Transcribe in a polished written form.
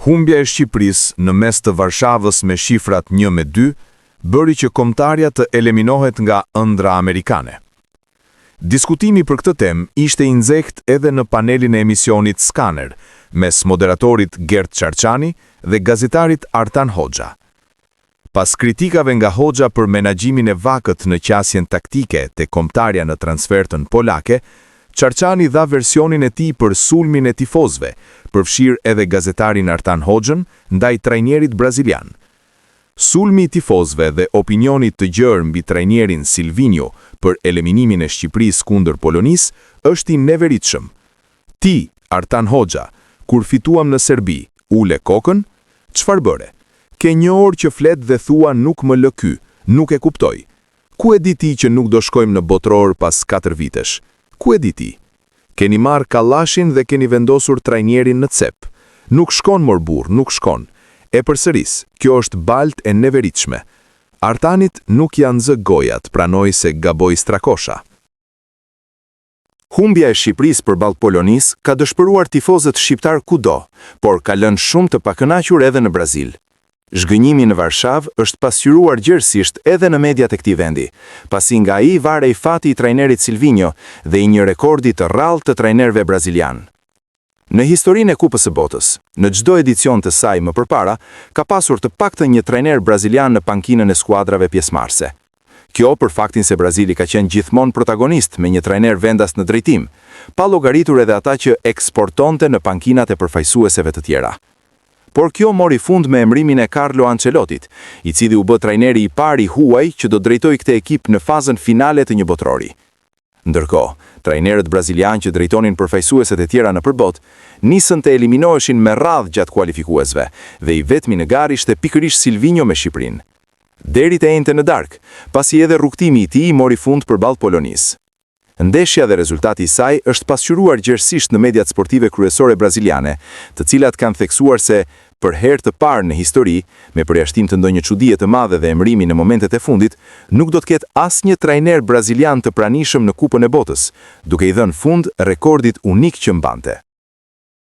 Humbja e Shqipërisë në mes të Varshavës me shifrat 1-2 bëri që kombëtarja të eliminohet nga ëndra amerikane. Diskutimi për këtë temë ishte i nxehtë edhe në panelin e emisionit Skaner, mes moderatorit Gert Çarçani dhe gazetarit Artan Hoxha. Pas kritikave nga Hoxha për menaxhimin e vakët në qasjen taktike te kombëtarja në transfertën polake, Çarçani dha versionin e tij për sulmin e tifozëve, përfshir edhe gazetarin Artan Hoxhën ndaj trajnerit brazilian. Sulmi i tifozëve dhe opinionit të gjerë mbi trajnerin Silvinho për eliminimin e Shqipërisë kundër Polonisë është i neveritshëm. Ti, Artan Hoxha, kur fituam në Serbi, ule kokën, çfarë bëre? Ke një orë që flet dhe thua nuk më lë ky, nuk e kuptoj. Ku e di ti që nuk do shkojmë në botror pas 4 vitesh? Ku e di ti? Keni marrë kallashin dhe keni vendosur trajnerin në cep. Nuk shkon mor burr, nuk shkon. E përsëris, kjo është balt e neveritshme. Artanit nuk janë zë gojat, pranoj se gaboj strakosha. Humbja e Shqipërisë përballë Polonisë ka dëshpëruar tifozët shqiptar kudo, por ka lënë shumë të pakënaqur edhe në Brazil. Zhgënjimi në Varshavë është pasqyruar gjerësisht edhe në mediat e këtij vendi, pasi nga ai varej fati i trajnerit Silvinho dhe i një rekordi të rrallë të trajnerëve brazilian. Në historinë e Kupës së Botës, në çdo edicion të saj më përpara, ka pasur të paktën një trajner brazilian në pankinën e skuadrave pjesëmarrëse. Kjo për faktin se Brazili ka qenë gjithmonë protagonist me një trajner vendas në drejtim, pa llogaritur edhe ata që eksportonte në pankinat e përfaqësueseve të tjera. Por kjo mori fund me emrimin e Carlo Ancelottit, i cili u bë trajneri i parë i huaj që do drejtojë këtë ekip në fazën finale të një botrori. Ndërkohë, trajnerët brazilian që drejtonin përfaqësueset e tjera në përbot, nisën të eliminoheshin me radhë gjatë kualifikuesve, dhe i vetmi në garë ishte pikërisht Silvinho me Shqipërinë. Deri të ente në darkë, pasi edhe rrugtimi i tij mori fund përballë Polonisë. Ndeshja dhe rezultati i saj është pasqyruar gjerësisht në mediat sportive kryesore braziliane, të cilat kanë theksuar se për herë të parë në histori, me përjashtim të ndonjë çudie të madhe dhe emrimi në momentet e fundit, nuk do të ketë asnjë trajner brazilian të pranishëm në Kupën e Botës, duke i dhënë fund rekordit unik që mbante.